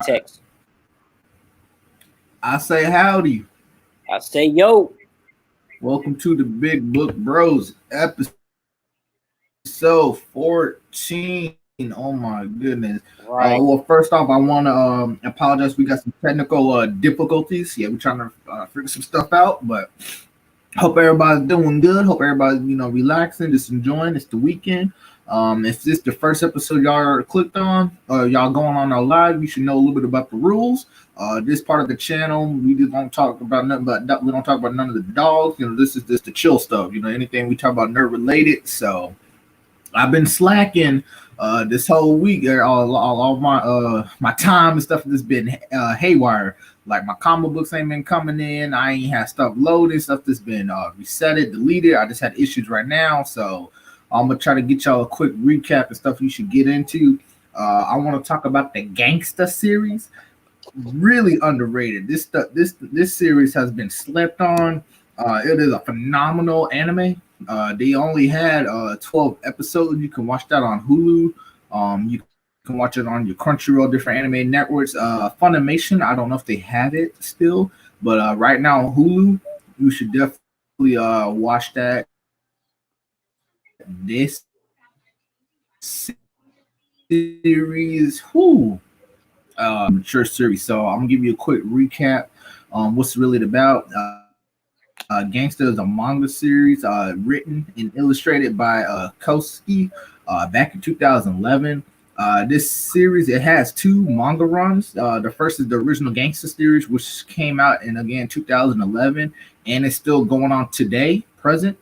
Text. I say howdy. I say yo. Welcome to the Big Book Bros, episode 14. Oh my goodness. Right. Well, first off, I want to apologize. We got some technical difficulties. Yeah, we're trying to figure some stuff out, but hope everybody's doing good. Hope everybody's relaxing, just enjoying. It's the weekend. If this is the first episode y'all clicked on, or y'all going on our live, you should know a little bit about the rules. This part of the channel, we just don't talk about nothing but we don't talk about none of the dogs. This is just the chill stuff. Anything we talk about nerd related. So I've been slacking this whole week. All my time and stuff has been haywire. Like my comic books ain't been coming in. I ain't had stuff loaded. Stuff that's been resetted, deleted. I just had issues right now. So I'm gonna try to get y'all a quick recap and stuff you should get into. I want to talk about the GANGSTA series. Really underrated. This series has been slept on. It is a phenomenal anime. They only had 12 episodes. You can watch that on Hulu. You can watch it on your Crunchyroll, different anime networks. Funimation, I don't know if they have it still, but right now on Hulu, you should definitely watch that. This series, mature series. So I'm gonna give you a quick recap. What's it really about? Gangsta is a manga series written and illustrated by Kosuke back in 2011. This series it has two manga runs. The first is the original Gangsta series, which came out in again 2011, and it's still going on today, present.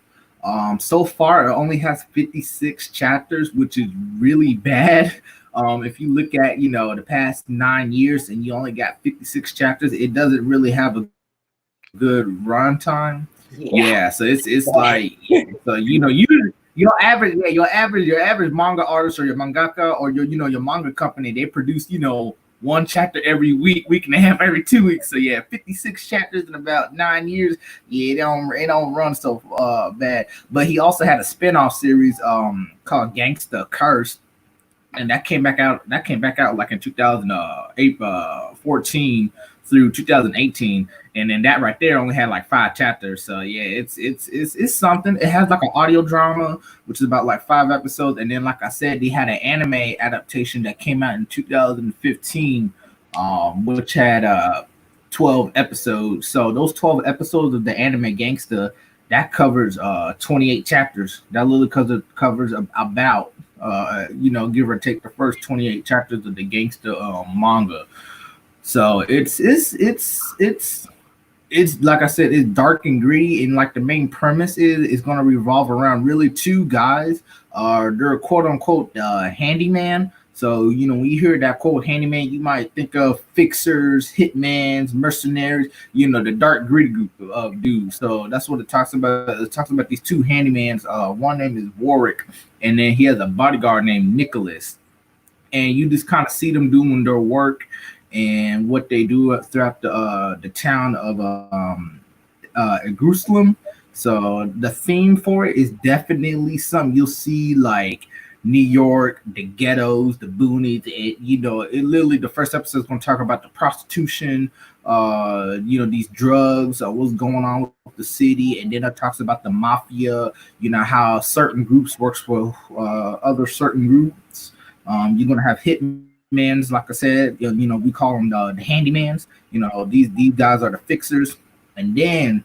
So far, it only has 56 chapters, which is really bad. If you look at the past 9 years and you only got 56 chapters, it doesn't really have a good runtime. Yeah, so it's like so your average your average manga artist or your mangaka or your manga company, they produce one chapter every week and a half every 2 weeks. So yeah, 56 chapters in about 9 years. Yeah, it don't run so bad. But he also had a spin-off series called Gangsta Curse, and that came back out. Like in 2008, 14 through 2018, and then that right there only had like 5 chapters. So yeah, it's something. It has like an audio drama, which is about like 5 episodes, and then like I said, they had an anime adaptation that came out in 2015, which had 12 episodes. So those 12 episodes of the anime Gangsta that covers 28 chapters. That literally covers about give or take the first 28 chapters of the Gangsta manga. So it's like I said, it's dark and gritty, and like the main premise is going to revolve around really two guys. They're quote unquote handyman. So when you hear that quote handyman, you might think of fixers, hitmans, mercenaries. The dark gritty group of dudes. So that's what it talks about. It talks about these two handymans. One name is Warwick, and then he has a bodyguard named Nicholas, and you just kind of see them doing their work and what they do throughout the town of Jerusalem. So the theme for it is definitely something you'll see like New York, the ghettos, the boonies. It literally the first episode is going to talk about the prostitution, these drugs, what's going on with the city, and then it talks about the mafia. How certain groups works for other certain groups. You're gonna have hitmans, like I said. We call them the handymans. These guys are the fixers, and then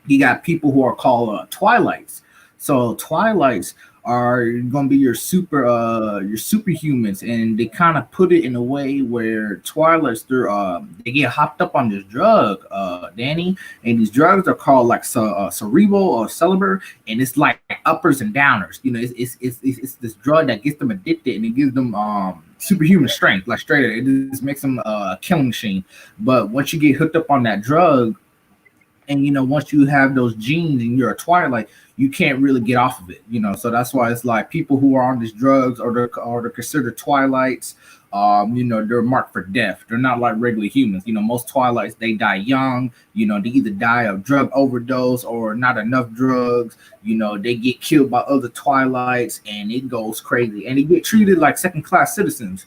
you got people who are called twilights. So twilights are going to be your superhumans, and they kind of put it in a way where twilights they get hopped up on this drug, Danny, and these drugs are called like cerebral or celibate, and it's like uppers and downers. It's this drug that gets them addicted, and it gives them superhuman strength, like straight. It just makes them a killing machine. But once you get hooked up on that drug, and once you have those genes and you're a twilight, you can't really get off of it. So that's why it's like people who are on these drugs or they're considered twilights. They're marked for death. They're not like regular humans. Most twilights, they die young. They either die of drug overdose or not enough drugs. They get killed by other twilights, and it goes crazy, and they get treated like second class citizens.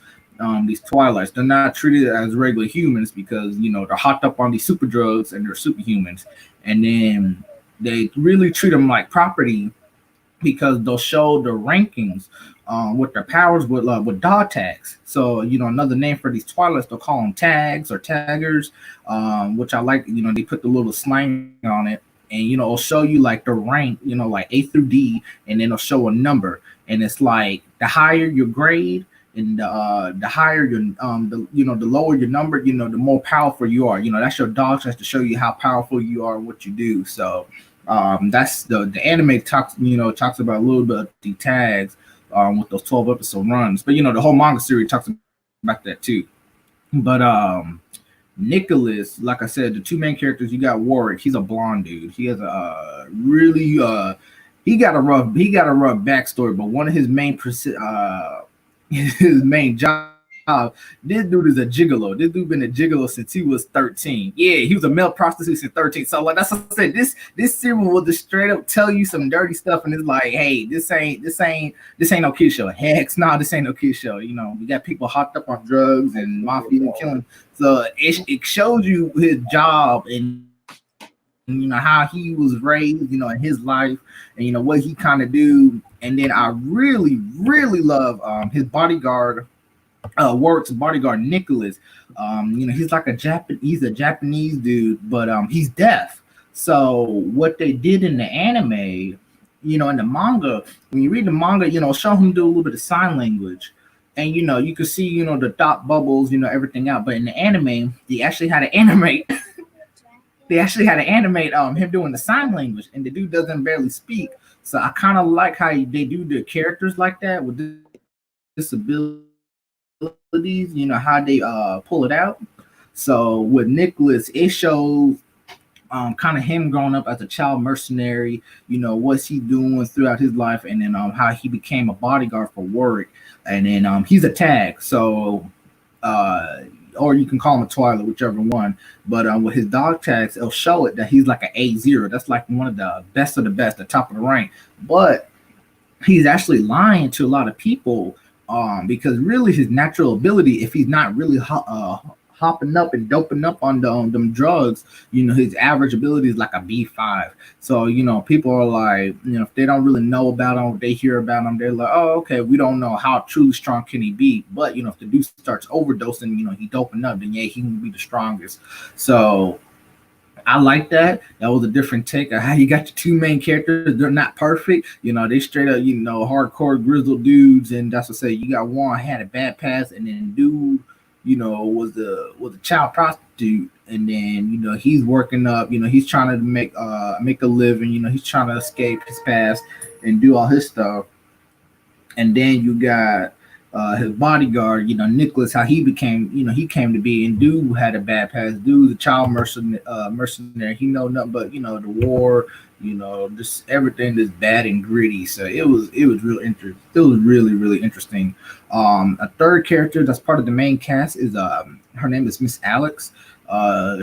these Twilights. They're not treated as regular humans because they're hopped up on these super drugs and they're superhumans, and then they really treat them like property because they'll show the rankings with their powers with dog tags. So another name for these Twilights, they'll call them tags or taggers, which I like. They put the little slang on it, and it'll show you like the rank, like A through D, and then it'll show a number, and it's like the higher your grade. And the higher your the lower your number, the more powerful you are. That's your dog test to show you how powerful you are and what you do. So that's the anime talks about a little bit of the tags with those 12 episode runs, but the whole manga series talks about that too. But Nicholas, like I said, the two main characters, you got Warwick. He's a blonde dude. He has a really he got a rough backstory, but one of his main his main job. This dude is a gigolo. This dude been a gigolo since he was 13. Yeah, he was a male prostitute since 13. So like that's what I said. This series will just straight up tell you some dirty stuff, and it's like, hey, this ain't no kid show. Heck, nah, this ain't no kid show. We got people hopped up on drugs and mafia and killing. So it shows you his job and how he was raised, in his life, and what he kind of do. And then I really, really love his bodyguard, Warwick's bodyguard Nicholas. He's like he's a Japanese dude, but he's deaf. So what they did in the anime, in the manga, when you read the manga, show him do a little bit of sign language. And you can see, the dot bubbles, everything out. But in the anime, they actually had to animate him doing the sign language, and the dude doesn't barely speak. So I kind of like how they do the characters like that with disabilities, how they pull it out. So with Nicholas, it shows kind of him growing up as a child mercenary, what's he doing throughout his life, and then how he became a bodyguard for Warwick, and then he's a tag. So or you can call him a Twilight, whichever one. But with his dog tags, it'll show it that he's like an A0. That's like one of the best of the best, the top of the rank. But he's actually lying to a lot of people because really his natural ability, if he's not really hopping up and doping up on them drugs, his average ability is like a B5. So people are like, if they don't really know about him, if they hear about him, they're like, oh, okay, we don't know how truly strong can he be. But if the dude starts overdosing, he doping up, then yeah, he can be the strongest. So I like that. That was a different take of how you got the two main characters. They're not perfect. They straight up, hardcore grizzled dudes. And that's what I say. You got one had a bad past, and then dude, was a child prostitute. And then, he's working up, he's trying to make a living, he's trying to escape his past and do all his stuff. And then you got his bodyguard, Nicholas, how he became, he came to be, and dude had a bad past. Dude's a child mercenary. He know nothing but, the war, just everything that's bad and gritty. So it was real interesting. It was really, really interesting. A third character that's part of the main cast is her name is Miss Alex.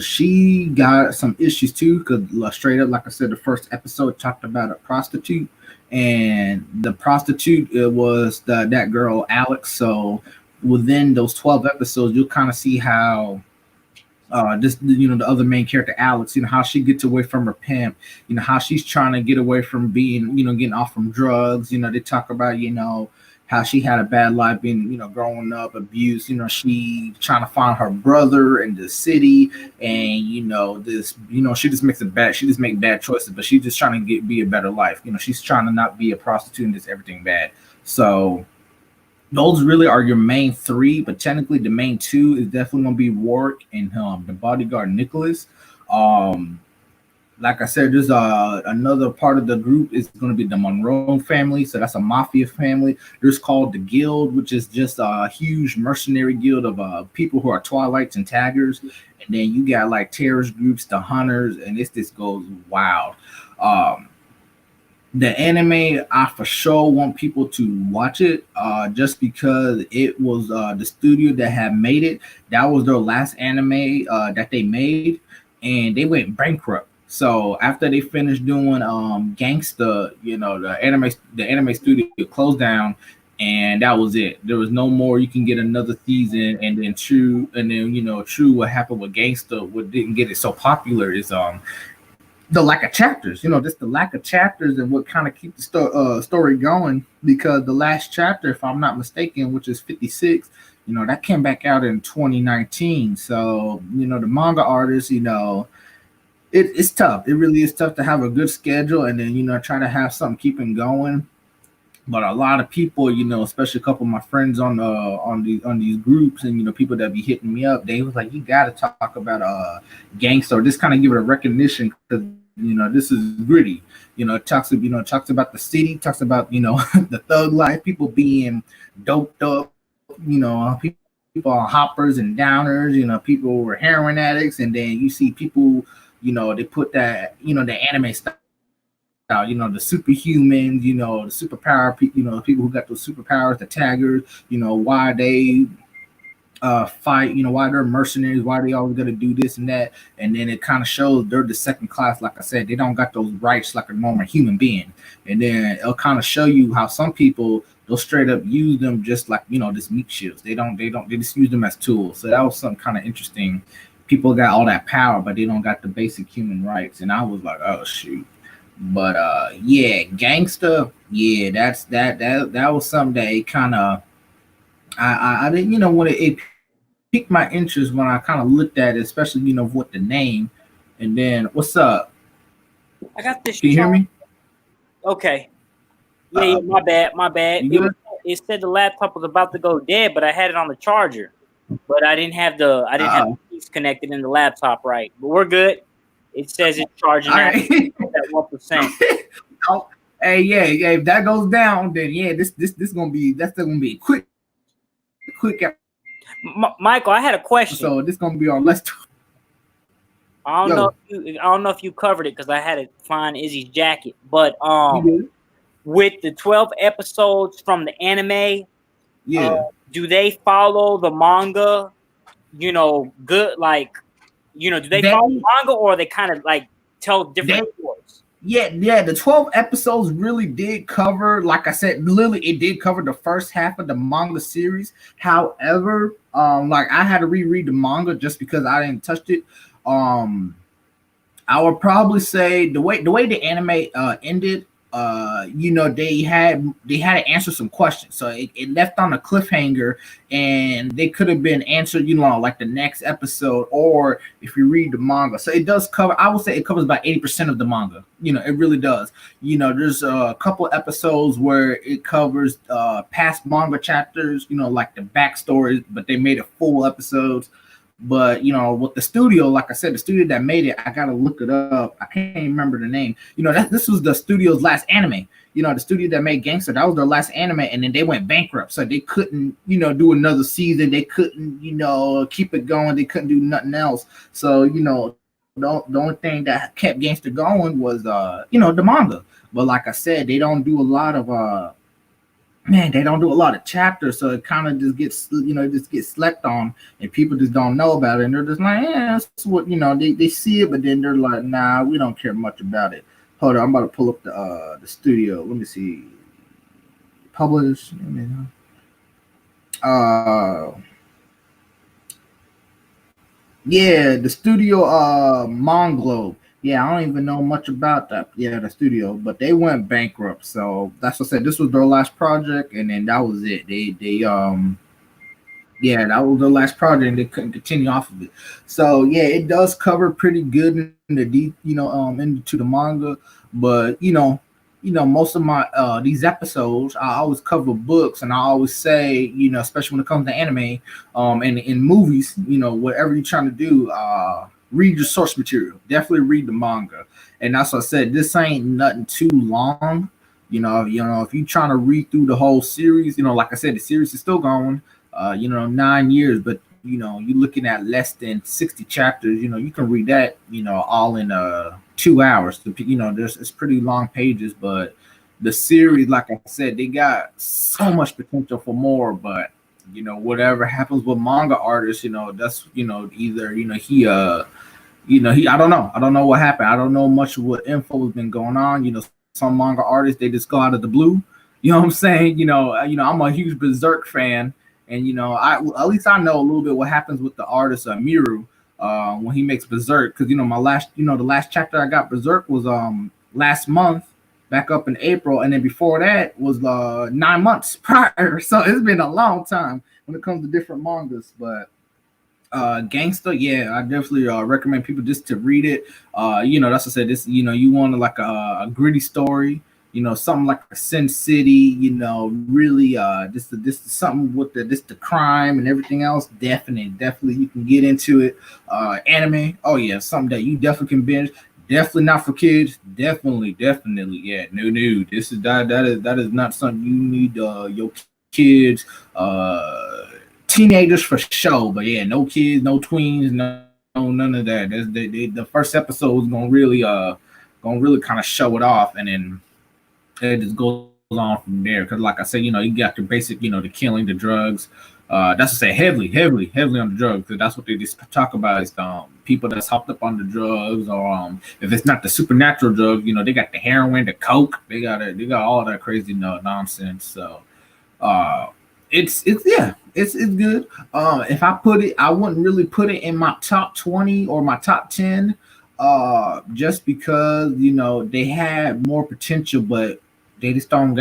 She got some issues too, because straight up, like I said, the first episode talked about a prostitute, and the prostitute was that girl Alex. So within those 12 episodes, you'll kind of see how the other main character Alex, how she gets away from her pimp, how she's trying to get away from being, getting off from drugs. They talk about, how she had a bad life being, growing up, abused. She trying to find her brother in the city, and she just make bad choices, but she's just trying to be a better life. She's trying to not be a prostitute and just everything bad. So those really are your main three, but technically the main two is definitely gonna be Warwick and the bodyguard Nicholas. Like I said, there's another part of the group is going to be the Monroe family. So that's a mafia family. There's called the Guild, which is just a huge mercenary guild of people who are Twilights and Taggers. And then you got like terrorist groups, the Hunters, and this goes wild. The anime, I for sure want people to watch it just because it was the studio that had made it. That was their last anime that they made, and they went bankrupt. So after they finished doing GANGSTA, the anime studio closed down, and that was it. There was no more. You can get another season, and then True, and then True. What happened with Gangsta? What didn't get it so popular is the lack of chapters. Just the lack of chapters and what kind of keep the story going. Because the last chapter, if I'm not mistaken, which is 56, that came back out in 2019. So the manga artists, it's tough. It really is tough to have a good schedule and then try to have something keeping going. But a lot of people, especially a couple of my friends on these groups, and people that be hitting me up, they was like, "You got to talk about Gangsta, or just kind of give it a recognition because this is gritty." Talks about the city, talks about the thug life, people being doped up, people are hoppers and downers, people were heroin addicts, and then you see people, they put that, the anime style, the superhumans, the superpower, the people who got those superpowers, the taggers, why they fight, why they're mercenaries, why they always got to do this and that, and then it kind of shows they're the second class. Like I said, they don't got those rights like a normal human being, and then it'll kind of show you how some people they'll straight up use them just like just meat shields. They just use them as tools. So that was something kind of interesting. People got all that power, but they don't got the basic human rights, and I was like, oh shoot. But yeah, Gangsta, yeah, that was something that it kind of I didn't when it piqued my interest when I kind of looked at it, especially with the name. And then what's up? I got this. Can you hear me? Okay. Yeah, my bad. It said the laptop was about to go dead, but I had it on the charger. But I didn't have the piece connected in the laptop right. But we're good. It says it's charging at 1%. Oh, hey, yeah. If that goes down, then yeah, that's still gonna be a quick. Michael, I had a question. So this gonna be our less. I don't know if you covered it because I had to find Izzy's jacket. But with the 12 episodes from the anime, do they follow the manga? Good like. Do they follow the manga or they kind of like tell different stories? Yeah. The 12 episodes really did cover, like I said, literally it did cover the first half of the manga series. However, like I had to reread the manga just because I didn't touch it. I would probably say the way the anime ended, they had to answer some questions, so it left on a cliffhanger, and they could have been answered, like the next episode, or if you read the manga. So it does cover. I would say it covers about 80% of the manga. It really does. There's a couple episodes where it covers past manga chapters, like the backstories, but they made it full episodes. But with the studio, like I said, the studio that made it, I gotta look it up. I can't remember the name. This was the studio's last anime. The studio that made Gangsta, that was their last anime, and then they went bankrupt, so they couldn't, do another season. They couldn't, keep it going. They couldn't do nothing else. So the only thing that kept Gangsta going was the manga. But like I said, they don't do a lot of they don't do a lot of chapters, so it kind of just gets slept on, and people just don't know about it, and they're just like, yeah, that's what they see it, but then they're like, nah, we don't care much about it. Hold on, I'm about to pull up the studio. Let me see. Publish. Yeah, the studio Monglobe. Yeah, I don't even know much about that. Yeah, the studio, but they went bankrupt. So that's what I said. This was their last project, and then that was it. Yeah, that was their last project, and they couldn't continue off of it. So yeah, it does cover pretty good in the deep, into the manga. But most of my these episodes, I always cover books, and I always say, especially when it comes to anime, and in movies, whatever you're trying to do, read your source material. Definitely read the manga. And that's what I said. This ain't nothing too long. If you're trying to read through the whole series, like I said, the series is still going. 9 years, but you're looking at less than 60 chapters. You can read that, all in 2 hours. It's pretty long pages, but the series, like I said, they got so much potential for more. But whatever happens with manga artists, that's either he I don't know what happened. I don't know much of what info has been going on. Some manga artists, they just go out of the blue. You know what I'm saying? I'm a huge Berserk fan, and I at least I know a little bit what happens with the artist Miru when he makes Berserk. Because the last chapter I got Berserk was last month, back up in April, and then before that was 9 months prior. So it's been a long time when it comes to different mangas, but. GANGSTA, yeah, I definitely recommend people just to read it. That's what I said. This, you want like a gritty story, something like a Sin City, really, this is something with the crime and everything else. Definitely, you can get into it. Anime, oh yeah, something that you definitely can binge. Definitely not for kids. Definitely, yeah. No. This is that is not something you need your kids. Teenagers for sure, but yeah, no kids, no tweens, no none of that. The first episode is gonna really kind of show it off, and then it just goes on from there. Because like I said, you got the basic, the killing, the drugs. That's to say heavily on the drugs. Because that's what they just talk about is people that's hopped up on the drugs, or if it's not the supernatural drugs, they got the heroin, the coke, they got all that crazy nonsense. So it's good. If I put it, I wouldn't really put it in my top 20 or my top 10, just because they had more potential, but they just don't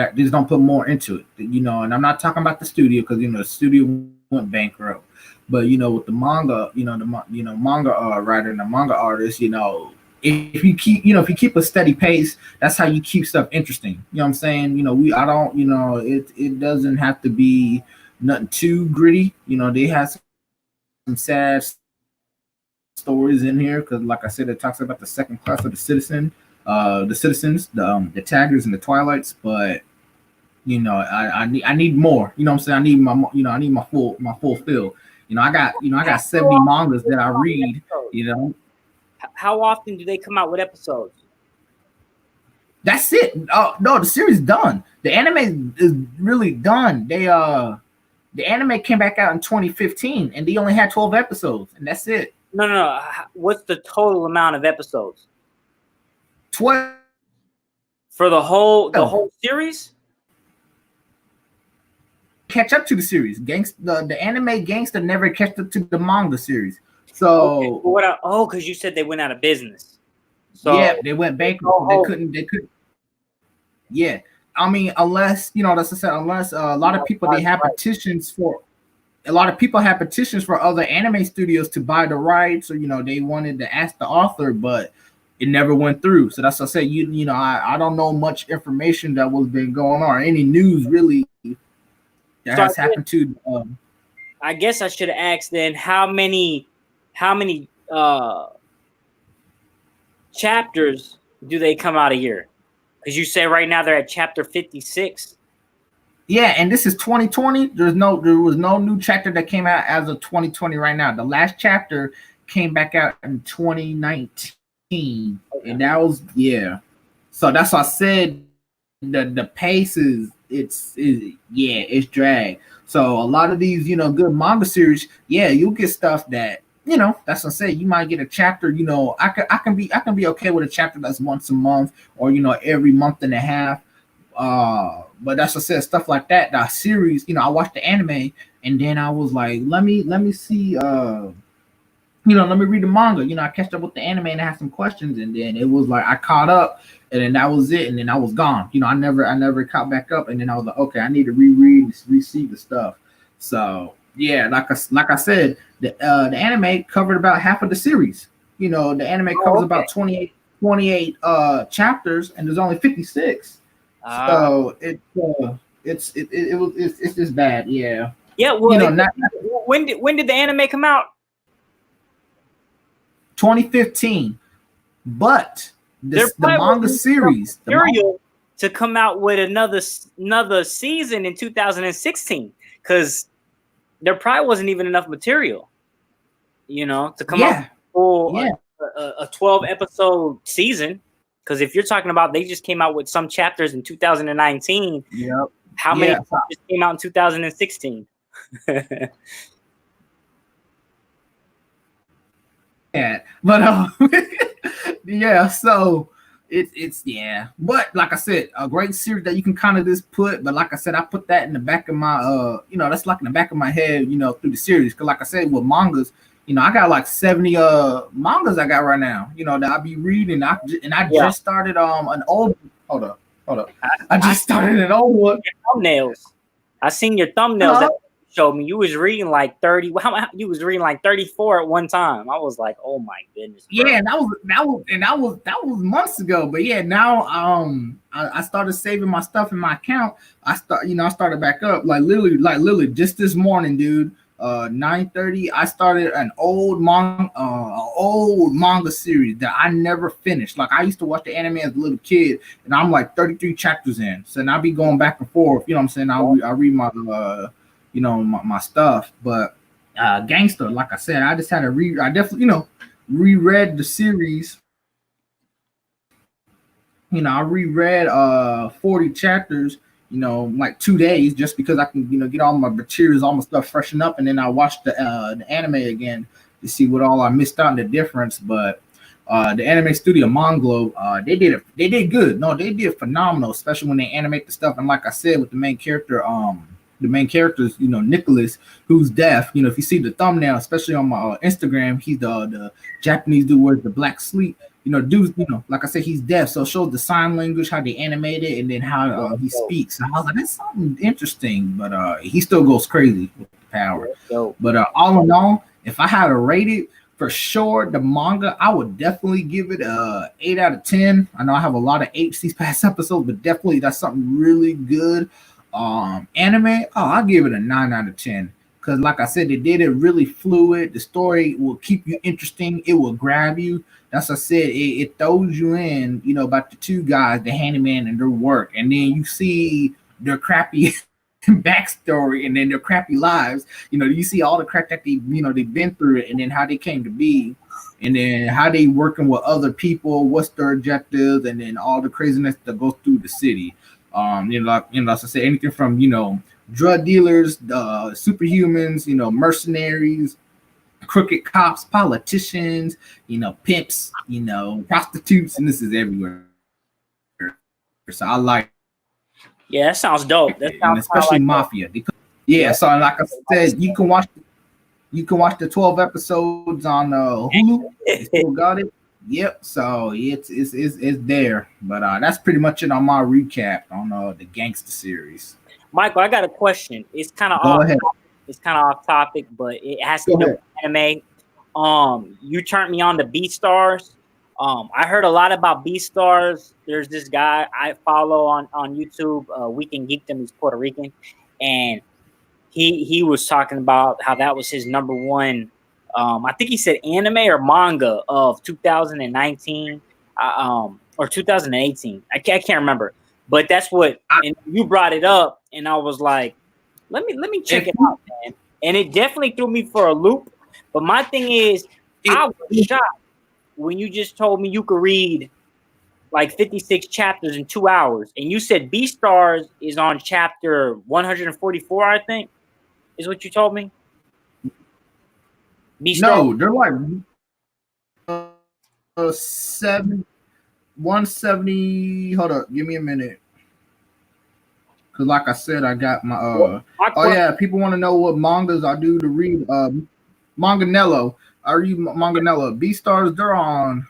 put more into it. And I'm not talking about the studio because the studio went bankrupt, but with the manga, manga writer and the manga artist, if you keep a steady pace, that's how you keep stuff interesting. You know what I'm saying? It doesn't have to be nothing too gritty. They have some sad stories in here because, like I said, it talks about the second class of the citizens, the taggers and the twilights. But I need more. You know what I'm saying? I need my full fill. I got 70 mangas that I read. How often do they come out with episodes? That's it. No, the series is done. The anime is really done. The anime came back out in 2015, and they only had 12 episodes, and that's it. No. What's the total amount of episodes? 12 for the whole series. Catch up to the series. The anime GANGSTA never catch up to the manga series. So because you said they went out of business. So yeah, they went bankrupt. They couldn't. Yeah, I mean, unless that's I said. Unless a lot of people have petitions for other anime studios to buy the rights, or they wanted to ask the author, but it never went through. So that's what I say. I don't know much information that was been going on, any news really that has happened to. I guess I should have asked then how many chapters do they come out a year? Because you say right now they're at chapter 56. Yeah, and this is 2020. There was no new chapter that came out as of 2020 right now. The last chapter came back out in 2019. Okay. And that was So that's why I said the pace it's drag. So a lot of these, good manga series, you'll get stuff that that's what I say. You might get a chapter. I can be okay with a chapter that's once a month or every month and a half. But that's what I said. Stuff like that. The series, I watched the anime and then I was like, let me see. Let me read the manga. I catched up with the anime and I had some questions, and then it was like I caught up, and then that was it, and then I was gone. I never caught back up, and then I was like, okay, I need to reread, see the stuff. So. Yeah, like I said, the anime covered about half of the series. The anime covers about 28 chapters, and there's only 56. So it's just bad. Yeah. Yeah. Well, when did the anime come out? 2015. But the manga series, to come out with another season in 2016, because there probably wasn't even enough material, to come out for a 12 episode season. Because if you're talking about they just came out with some chapters in 2019, how many just came out in 2016? But so It's yeah, but like I said, a great series that you can kind of just put. But like I said, I put that in the back of my that's like in the back of my head, through the series. Because like I said, with mangas, I got like 70 mangas I got right now. That I be reading. I just started an old. Hold up. I just started an old one. Thumbnails. I seen your thumbnails that showed me. You was reading like 30. You was reading like 34 at one time. I was like, oh my goodness. Bro. Yeah, that was months ago. But yeah, now I started saving my stuff in my account. I started back up like literally just this morning, dude. 9:30. I started an old manga series that I never finished. Like I used to watch the anime as a little kid, and I'm like 33 chapters in. So now I be going back and forth. You know what I'm saying? I read my my stuff, but GANGSTA, like I said, I just had to read. I definitely reread the series. I reread 40 chapters, like 2 days, just because I can, get all my materials, all my stuff freshen up, and then I watched the anime again to see what all I missed out in the difference. But the anime studio Monglo, they did good. No, they did phenomenal, especially when they animate the stuff. And like I said, with the main character, is Nicholas, who's deaf. If you see the thumbnail, especially on my Instagram, he's the Japanese dude wears the black sleeve. Dude, like I said, he's deaf, so it shows the sign language, how they animate it, and then how he speaks. And I was like, that's something interesting, but he still goes crazy with the power. But all in all, if I had to rate it, for sure, the manga, I would definitely give it a 8 out of 10. I know I have a lot of 8s these past episodes, but definitely that's something really good. Anime, I'll give it a 9 out of 10. Because like I said, they did it really fluid. The story will keep you interesting. It will grab you. That's what I said. It throws you in, about the two guys, the handyman and their work. And then you see their crappy backstory and then their crappy lives. You see all the crap that they've been through it, and then how they came to be, and then how they working with other people, what's their objectives, and then all the craziness that goes through the city. As I said, anything from, drug dealers, superhumans, mercenaries, crooked cops, politicians, pimps, prostitutes, and this is everywhere. So I like. Yeah, that sounds dope. That sounds especially like mafia. So like I said, you can watch the 12 episodes on Hulu. You still got it. Yep. So it's there. But that's pretty much it on my recap on the GANGSTA series. Michael, I got a question. It's kind of off topic, but it has to do with anime. You turned me on to Beastars. I heard a lot about Beastars. There's this guy I follow on YouTube, Weekend Geekdom. He's Puerto Rican, and he was talking about how that was his number one. I think he said anime or manga of 2019 or 2018. I can't remember, but that's what. And you brought it up, and I was like, let me check it out, man. And it definitely threw me for a loop. But my thing is, I was shocked when you just told me you could read like 56 chapters in 2 hours, and you said Beastars is on chapter 144, I think, is what you told me. Beastars? No, they're like 170. Hold up, give me a minute. Because like I said, I got my people want to know what mangas I do to read. Manganello. I read Manganello. Beastars, they're on.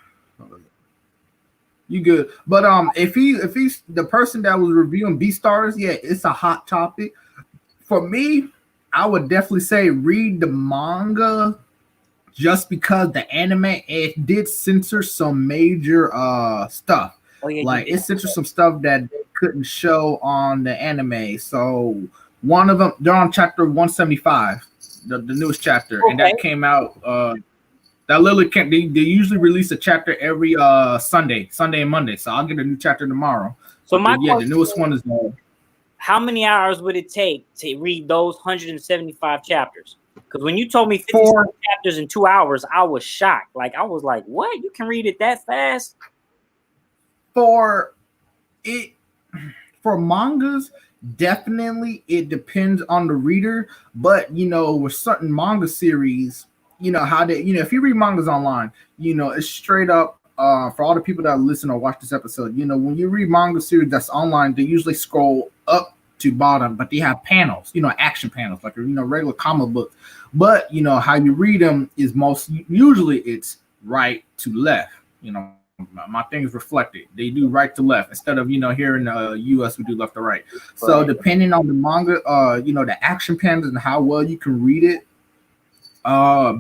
You good? But if he's the person that was reviewing Beastars, yeah, it's a hot topic. For me, I would definitely say read the manga, just because the anime, it did censor some major stuff. It censored some stuff that they couldn't show on the anime. So one of them, they're on chapter 175, the newest chapter, and that came out. That literally can't. They usually release a chapter every Sunday and Monday. So I'll get a new chapter tomorrow. So the newest one is. How many hours would it take to read those 175 chapters? Because when you told me 56 chapters in 2 hours, I was shocked. Like I was like, "What? You can read it that fast?" For mangas, definitely it depends on the reader. But with certain manga series, how they, if you read mangas online, it's straight up for all the people that listen or watch this episode, when you read manga series that's online, they usually scroll up to bottom, but they have panels, action panels, like regular comic books. But how you read them is most usually it's right to left. My thing is reflected. They do right to left instead of here in the U.S. we do left to right. So depending on the manga, the action panels and how well you can read it,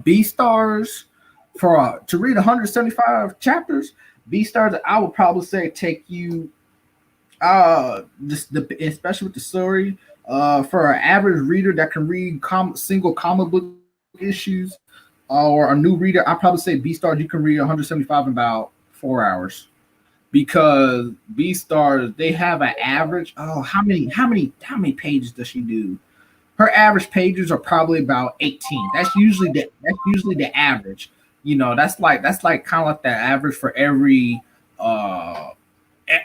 B-Stars to read 175 chapters, B-Stars I would probably say take you especially with the story, for an average reader that can read single comic book issues, or a new reader, I'd probably say B-Stars you can read 175 in about 4 hours. Because B-Stars, they have an average. Oh, how many pages does she do? Her average pages are probably about 18. That's usually the average. That's like kind of like the average for every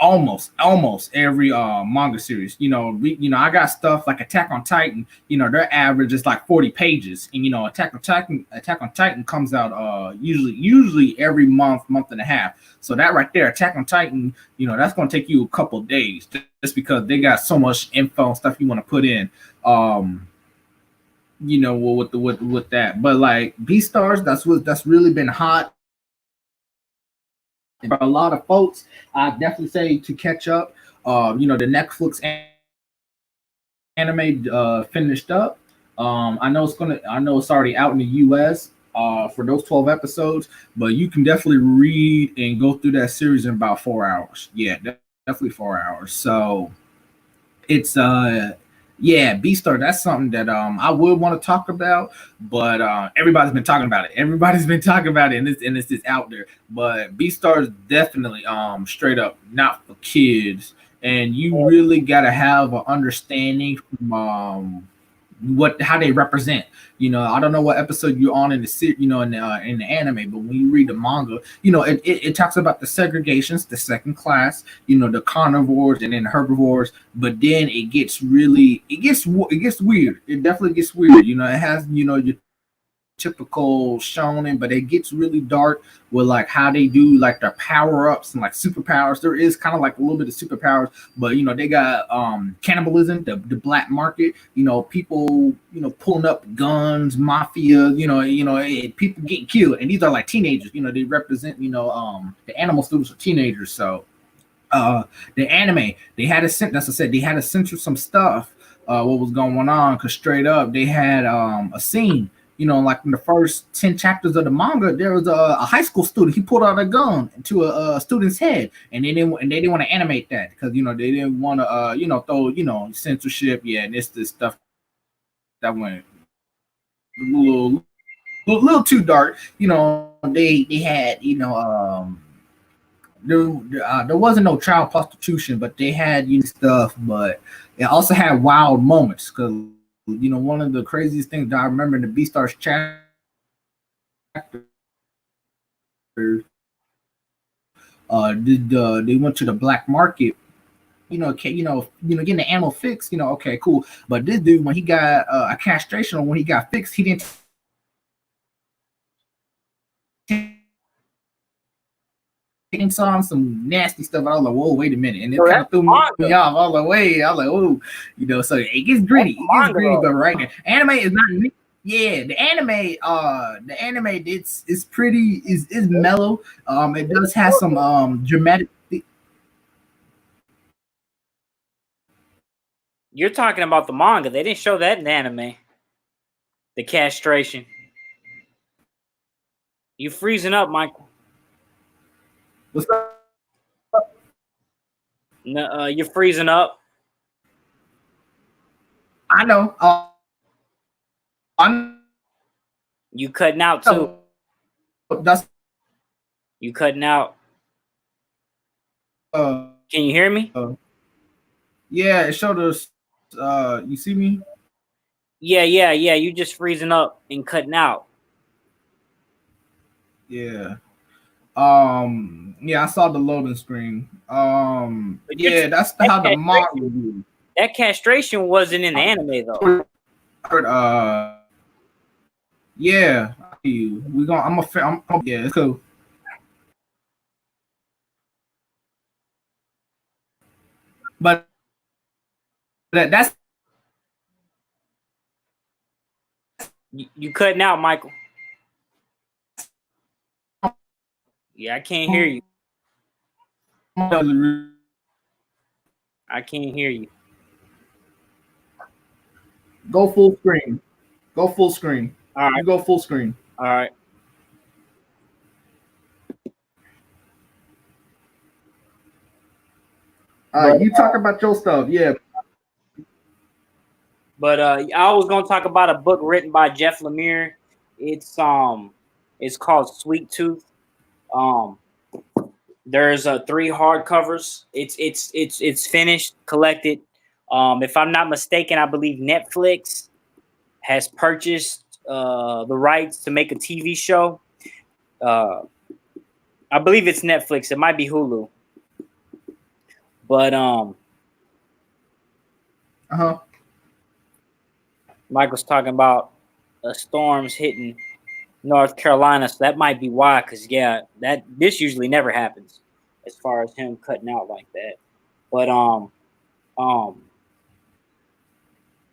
almost every manga series. I got stuff like Attack on Titan. Their average is like 40 pages, and Attack on Titan comes out usually every month and a half. So that right there, Attack on Titan, that's going to take you a couple of days just because they got so much info and stuff you want to put in. With that, but like B-Stars, that's really been hot. And for a lot of folks, I definitely say to catch up. The Netflix anime finished up. I know it's already out in the US for those 12 episodes, but you can definitely read and go through that series in about 4 hours. Yeah, definitely 4 hours. So it's B-Star, that's something that I would want to talk about, but everybody's been talking about it. And it's just out there. But B-Star is definitely straight up not for kids, and you really gotta have an understanding from how they represent. I don't know what episode you're on in the in the anime, but when you read the manga, it talks about the segregations, the second class, the carnivores and then the herbivores. But then it gets weird. It definitely gets weird. It has your typical shonen, but it gets really dark with like how they do like their power-ups and like superpowers. There is kind of like a little bit of superpowers, but they got cannibalism, the black market, people pulling up guns, mafia, people getting killed, and these are like teenagers. They represent the animal students are teenagers. So the anime, they had to censor some stuff, what was going on, because straight up they had a scene, like in the first 10 chapters of the manga, there was a high school student. He pulled out a gun into a student's head, and they didn't want to animate that because they didn't want to throw censorship. Yeah, and it's this stuff that went a little too dark. They had there wasn't no child prostitution, but they had stuff, but it also had wild moments because one of the craziest things that I remember in the B-Stars chapter, they went to the black market, getting the animal fixed, okay, cool. But this dude, when he got a castration, or when he got fixed, he didn't saw some nasty stuff. I was like, whoa, wait a minute. And it kind of threw me off all the way. I was like, oh, so it gets gritty. But right now, anime is not. Yeah, the anime, it's pretty, is mellow. It does have some dramatic. You're talking about the manga. They didn't show that in anime. The castration. You freezing up, Michael? What's up? No, you're freezing up. I know. You cutting out too. You cutting out. Can you hear me? Yeah, it showed us. You see me? Yeah. You just freezing up and cutting out. Yeah. Yeah, I saw the loading screen. Yeah, that's how the manga. That castration wasn't in the anime though. Yeah, yeah, it's cool. But that's You cutting out, Michael. Yeah, I can't hear you. I can't hear you. Go full screen. Go full screen. All right. You go full screen. All right. You talk about your stuff, yeah. But I was gonna talk about a book written by Jeff Lemire. It's called Sweet Tooth. There's 3 hardcovers. It's finished, collected. If I'm not mistaken, I believe Netflix has purchased the rights to make a TV show. I believe it's Netflix. It might be Hulu. But Michael's talking about storms hitting North Carolina, so that might be why. Because this usually never happens, as far as him cutting out like that. But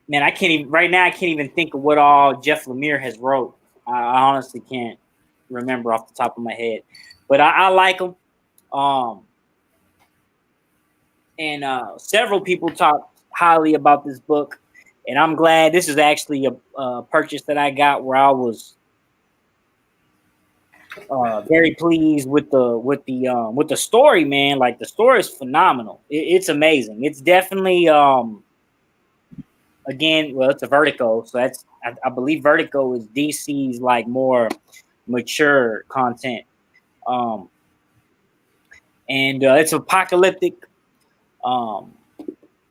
man, I can't even right now. I can't even think of what all Jeff Lemire has wrote. I honestly can't remember off the top of my head. But I like him. And several people talk highly about this book, and I'm glad. This is actually a purchase that I got where I was very pleased with the story, man. Like, the story is phenomenal. It's amazing. It's definitely again, well, it's a Vertigo, so that's I believe Vertigo is DC's like more mature content, and it's apocalyptic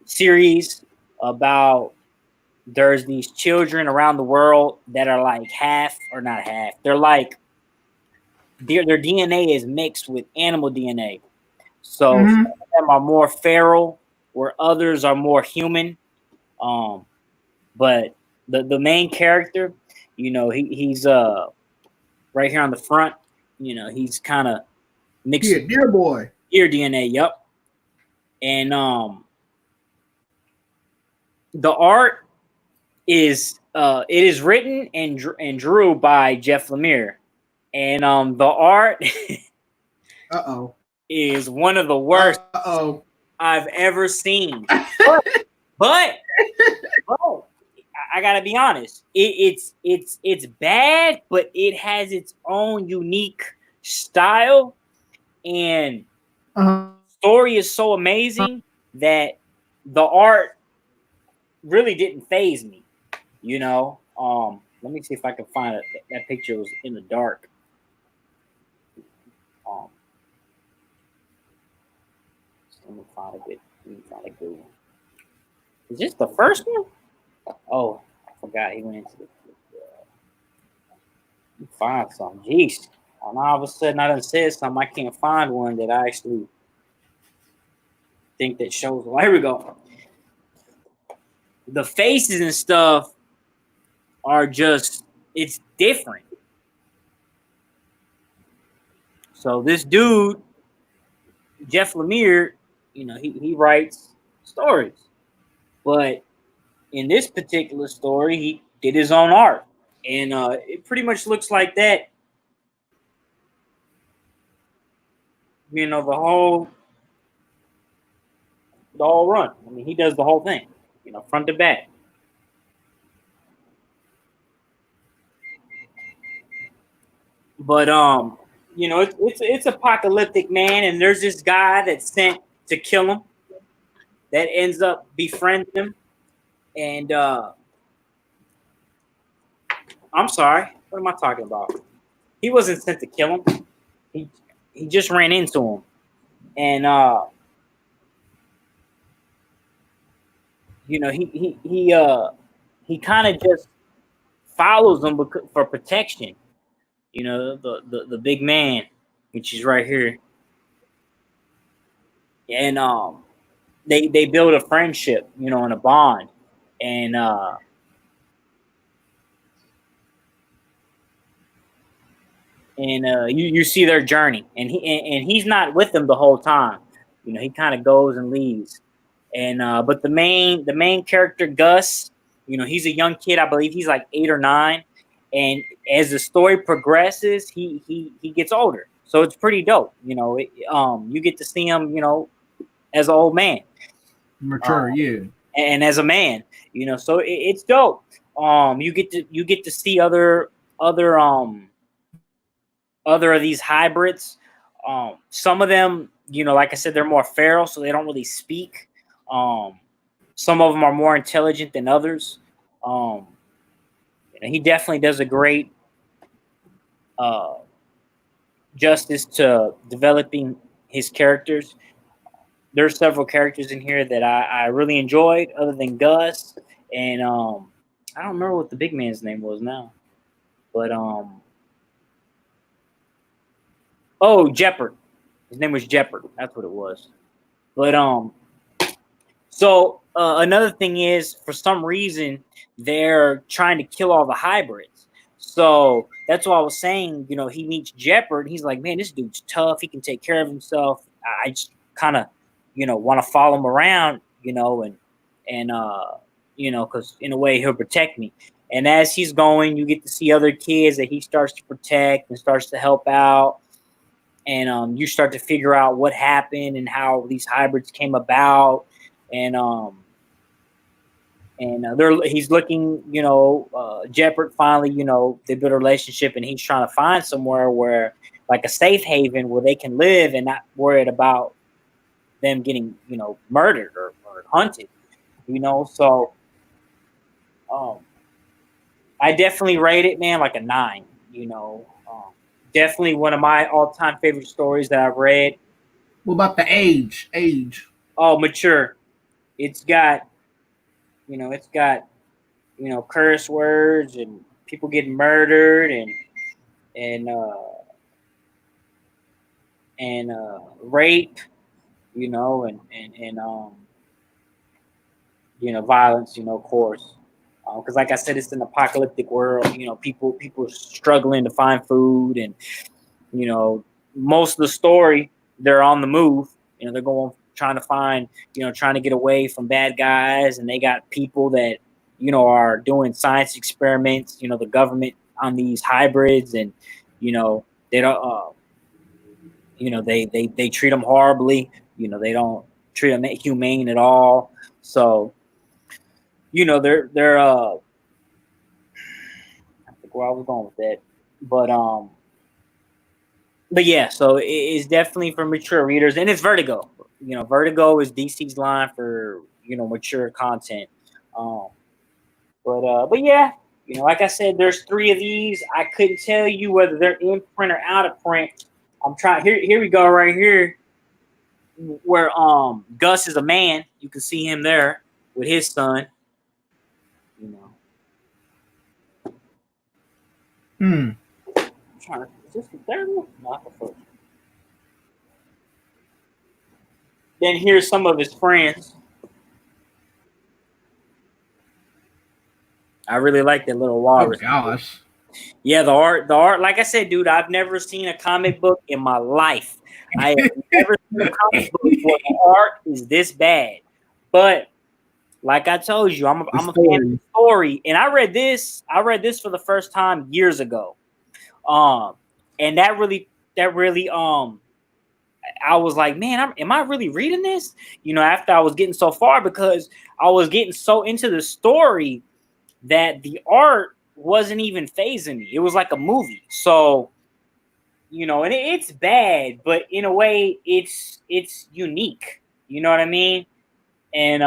series about there's these children around the world that are like half or not half. They're like their DNA is mixed with animal DNA. So some of them are more feral, where others are more human. But the main character, he's right here on the front. He's kind of mixed. Yeah, dear boy. Deer DNA, yep. And the art is it is written and drew by Jeff Lemire, and the art is one of the worst I've ever seen. but I gotta be honest, it's bad, but it has its own unique style, and story is so amazing that the art really didn't faze me. Let me see if I can find it. That picture was in the dark. Let me find a good one. Is this the first one? Oh, I forgot he went into the. Find something. Jeez. And all of a sudden I done said something. I can't find one that I actually think that shows. Well, here we go. The faces and stuff are just, it's different. So this dude, Jeff Lemire, he writes stories. But in this particular story, he did his own art. And it pretty much looks like that. The whole run. I mean, he does the whole thing, front to back. But it's apocalyptic, man, and there's this guy that's sent to kill him that ends up befriending him. And I'm sorry, what am I talking about? He wasn't sent to kill him. He just ran into him. And he kind of just follows him for protection. The big man, which is right here. And they build a friendship, and a bond. And you see their journey, and he's not with them the whole time. He kind of goes and leaves, And but the main character Gus, he's a young kid. I believe he's like 8 or 9, and as the story progresses, he gets older. So it's pretty dope. You get to see him, as an old man, mature, yeah, and as a man, so it's dope. You get to see other of these hybrids. Some of them, like I said, they're more feral, so they don't really speak. Some of them are more intelligent than others. He definitely does a great justice to developing his characters. There's several characters in here that I really enjoyed, other than Gus, and I don't remember what the big man's name was now, but oh, Jeopard. His name was Jeopard. That's what it was. But so another thing is, for some reason, they're trying to kill all the hybrids. So that's why I was saying, he meets Jeopard. He's like, man, this dude's tough. He can take care of himself. I just kind of, want to follow him around, and because in a way he'll protect me. And as he's going, you get to see other kids that he starts to protect and starts to help out. And you start to figure out what happened and how these hybrids came about. And he's looking, Jeopard finally, they build a relationship, and he's trying to find somewhere where, like a safe haven where they can live and not worried about them getting, murdered or hunted, So I definitely rate it, man, like a 9, Definitely one of my all-time favorite stories that I've read. What about the age? Oh, mature. It's got, curse words and people getting murdered and rape, and violence, of course. Because, like I said, it's an apocalyptic world. People are struggling to find food, and most of the story, they're on the move. They're going trying to find, trying to get away from bad guys, and they got people that are doing science experiments. The government on these hybrids, and they don't. They treat them horribly. They don't treat them humane at all. So. They're I think where I was going with that, but yeah, so it's definitely for mature readers, and it's Vertigo. Vertigo is DC's line for mature content. But yeah, like I said, there's 3 of these. I couldn't tell you whether they're in print or out of print. I'm trying. Here we go, right here, where Gus is a man. You can see him there with his son. I'm trying to, is this the third one? Not the first. Then here's some of his friends. I really like that little walrus. Oh gosh. Yeah, the art. Like I said, dude, I've never seen a comic book in my life. I have never seen a comic book where the art is this bad. But like I told you, I'm a fan of the story, and I read this for the first time years ago. And that really, I was like, man, am I really reading this? After I was getting so far, because I was getting so into the story that the art wasn't even phasing me. It was like a movie. So, and it's bad, but in a way, it's unique. You know what I mean? And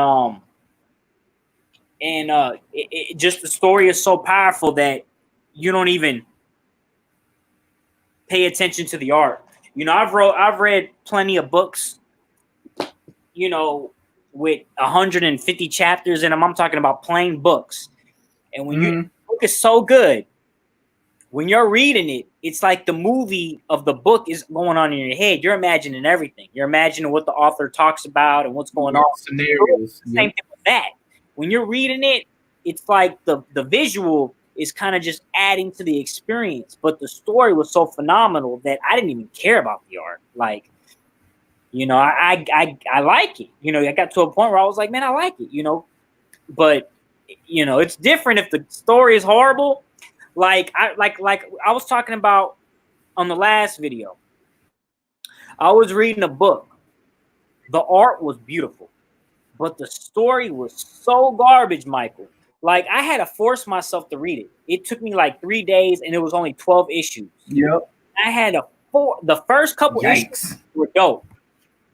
just the story is so powerful that you don't even pay attention to the art. I've read plenty of books, with 150 chapters in them. I'm talking about plain books. And when the book is so good, when you're reading it, it's like the movie of the book is going on in your head. You're imagining everything. You're imagining what the author talks about and what's going on. Scenarios. Same thing with that. When you're reading it, it's like the visual is kind of just adding to the experience. But the story was so phenomenal that I didn't even care about the art. Like, I like it. I got to a point where I was like, man, I like it. But it's different if the story is horrible. Like I was talking about on the last video. I was reading a book. The art was beautiful, but the story was so garbage, Michael. Like I had to force myself to read it. It took me like 3 days, and it was only 12 issues. Yep. I had the first couple Yikes. issues were dope.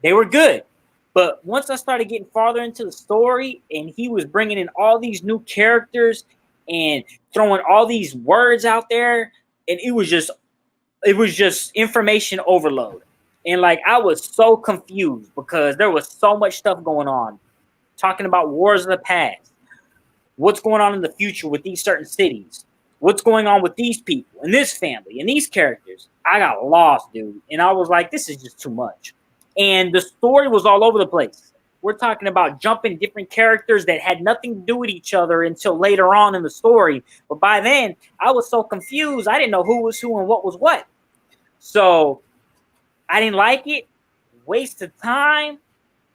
They were good. But once I started getting farther into the story and he was bringing in all these new characters and throwing all these words out there, and it was just information overload. And like I was so confused because there was so much stuff going on, talking about wars of the past, what's going on in the future with these certain cities, what's going on with these people and this family and these characters. I got lost, dude. And I was like, this is just too much. And the story was all over the place. We're talking about jumping different characters that had nothing to do with each other until later on in the story. But by then, I was so confused. I didn't know who was who and what was what. So I didn't like it. Waste of time.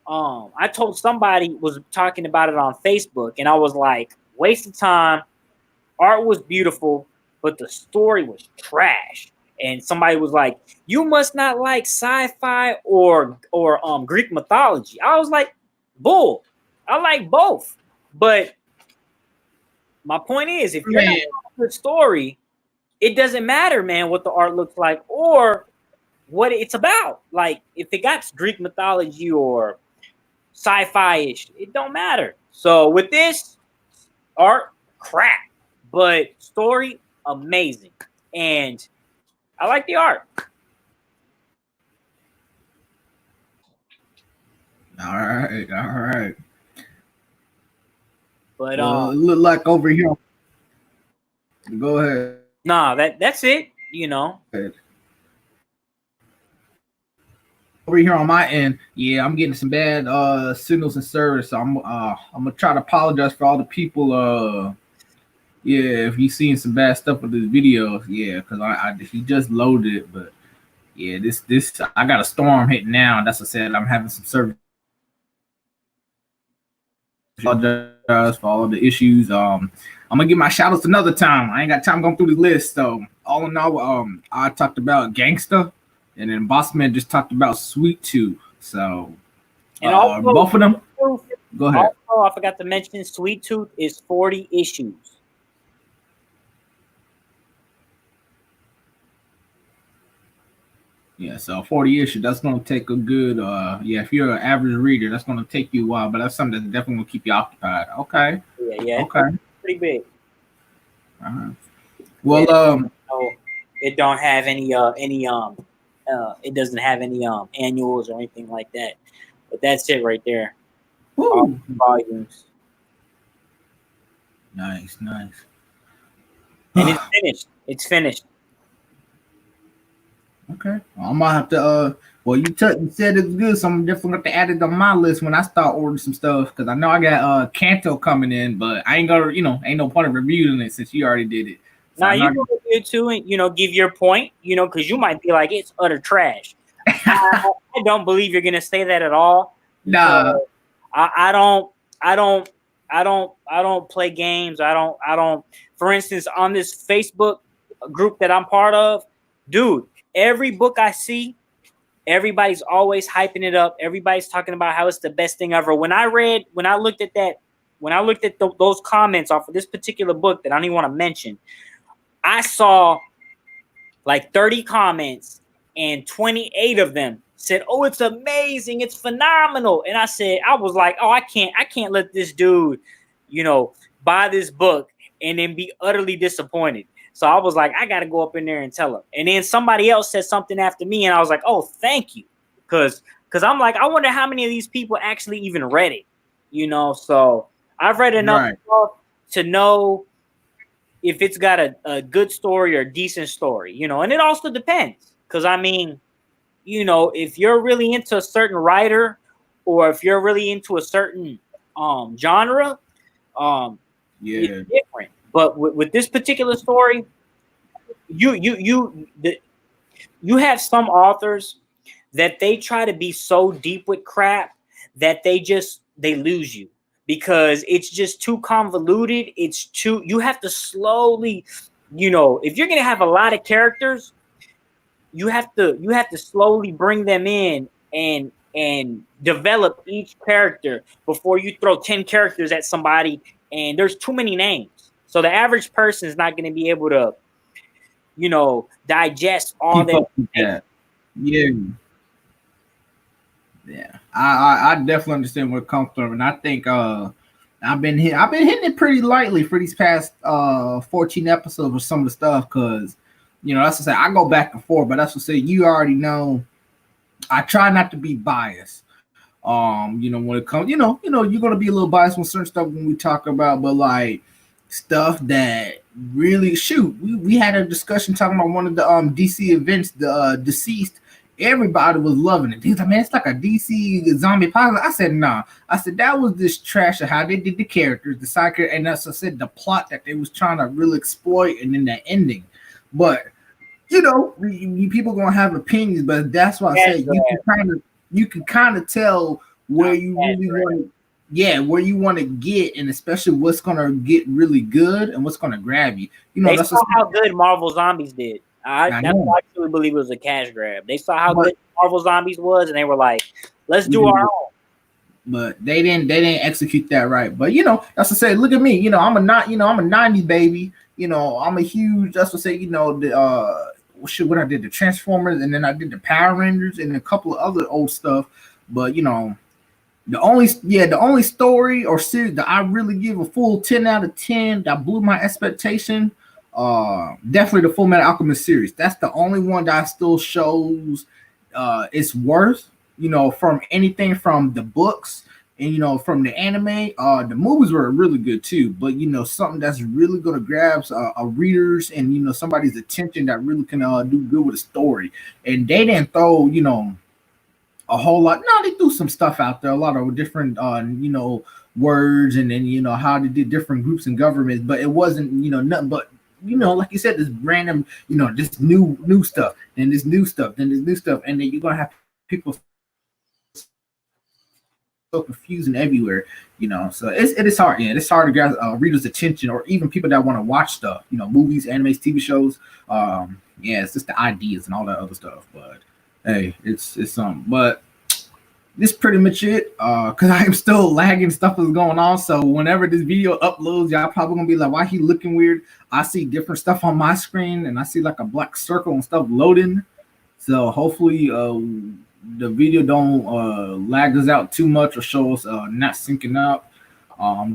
I told somebody was talking about it on Facebook, and I was like, waste of time. Art was beautiful, but the story was trash. And somebody was like, you must not like sci-fi or Greek mythology. I was like, bull. I like both. But my point is, if you're not a good story, it doesn't matter, man, what the art looks like or what it's about. Like, if it got Greek mythology or sci-fi-ish, it don't matter. So with this, art, crap. But story, amazing. And I like the art. All right. But it look like over here. Go ahead. Nah, that's it. Over here on my end, yeah, I'm getting some bad signals and service. So I'm gonna try to apologize for all the people. Yeah, if he's seeing some bad stuff with this video, yeah, because he just loaded it, but yeah, this I got a storm hitting now. That's what I said. I'm having some service. Apologize for all of the issues. I'm gonna give my shout outs another time. I ain't got time going through the list. So all in all, I talked about GANGSTA, and then Bossman just talked about Sweet Tooth. So and also, both of them. Go ahead. Also, I forgot to mention Sweet Tooth is 40 issues. Yeah, so 40 issues, that's going to take a good, if you're an average reader, that's going to take you a while, but that's something that's definitely going to keep you occupied. Okay. Yeah. Okay. Pretty big. Well, it don't have any it doesn't have any annuals or anything like that, but that's it right there. Volumes. Nice. And it's finished. Okay, I'm gonna have to. Well, you said it's good, so I'm definitely gonna have to add it on my list when I start ordering some stuff because I know I got Kanto coming in, but I ain't gonna, ain't no point of reviewing it since you already did it. So now you can review it too, and give your point, because you might be like it's utter trash. I don't believe you're gonna say that at all. Nah, I don't play games. I don't. For instance, on this Facebook group that I'm part of, dude. Every book I see, everybody's always hyping it up. Everybody's talking about how it's the best thing ever. When I looked at those comments off of this particular book that I don't even want to mention, I saw like 30 comments and 28 of them said, "Oh, it's amazing, it's phenomenal." And I was like, "Oh, I can't let this dude, buy this book and then be utterly disappointed." So I was like, I got to go up in there and tell him. And then somebody else said something after me, and I was like, oh, thank you. Because I'm like, I wonder how many of these people actually even read it, So I've read enough to know if it's got a good story or a decent story, and it also depends. Because, if you're really into a certain writer or if you're really into a certain genre, it's different. But with this particular story, you have some authors that they try to be so deep with crap that they lose you because it's just too convoluted. It's too, you have to slowly, if you're gonna have a lot of characters, you have to slowly bring them in and develop each character before you throw 10 characters at somebody, and there's too many names. So the average person is not going to be able to, digest all that. Yeah. Yeah. I definitely understand where it comes from. And I think I've been hitting it pretty lightly for these past 14 episodes with some of the stuff, because that's to say I go back and forth, but that's to say you already know I try not to be biased. When it comes, you're gonna be a little biased with certain stuff when we talk about, but like stuff that really we had a discussion talking about one of the DC events, the Deceased. Everybody was loving it. He's like, man, it's like a DC zombie apocalypse. I said, nah. I said that was this trash of how they did the characters, the side character, and as I said, the plot that they was trying to really exploit, and then that ending. But people gonna have opinions, but that's why I say you can kind of tell where you really want to, where you want to get, and especially what's gonna get really good and what's gonna grab you. They saw how good Marvel Zombies did. I actually believe it was a cash grab. They saw how good Marvel Zombies was, and they were like, "Let's do our own." But they didn't execute that right. But that's to say, look at me. I'm a 90s baby. I'm a huge. That's to say, what I did, the Transformers, and then I did the Power Rangers and a couple of other old stuff. But the only story or series that I really give a full 10 out of 10 that blew my expectation, definitely the Full Metal Alchemist series. That's the only one that still shows it's worth, from anything from the books and from the anime. The movies were really good too, but something that's really gonna grab a readers and somebody's attention that really can do good with a story. And they didn't throw a whole lot. No, they threw some stuff out there, a lot of different words, and then how they did different groups and governments, but it wasn't nothing but like you said, this random this new stuff, then this new stuff, then this new stuff, and then you're gonna have people so confusing everywhere, so it is hard. It's hard to grab readers' attention, or even people that want to watch stuff, movies, animes, TV shows. It's just the ideas and all that other stuff. But hey, it's something. But this is pretty much it. Because I am still lagging, stuff is going on. So whenever this video uploads, y'all probably gonna be like, why he looking weird? I see different stuff on my screen, and I see like a black circle and stuff loading. So hopefully the video don't lag us out too much or show us not syncing up.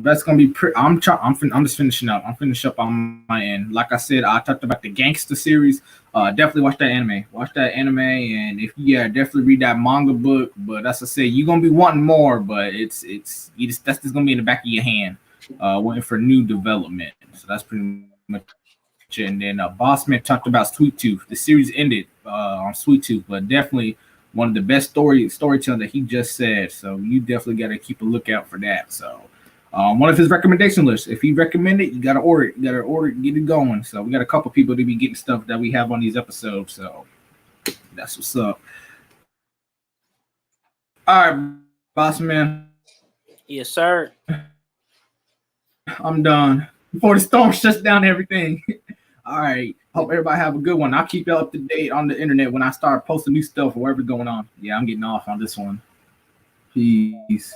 That's gonna be pretty. I'm just finishing up. I'm finishing up on my end. Like I said, I talked about the GANGSTA series. Definitely watch that anime. And if definitely read that manga book. But as I said, you're gonna be wanting more. But that's just gonna be in the back of your hand, waiting for new development. So that's pretty much it. And then Bossman talked about Sweet Tooth. The series ended on Sweet Tooth, but definitely one of the best storytelling that he just said. So you definitely got to keep a lookout for that. So one of his recommendation lists. If he recommended it, you got to order it. You got to order it, get it going. So we got a couple people to be getting stuff that we have on these episodes. So that's what's up. All right, boss man. Yes, sir. I'm done. Before the storm shuts down everything. All right. Hope everybody have a good one. I'll keep you up to date on the internet when I start posting new stuff or whatever's going on. Yeah, I'm getting off on this one. Peace.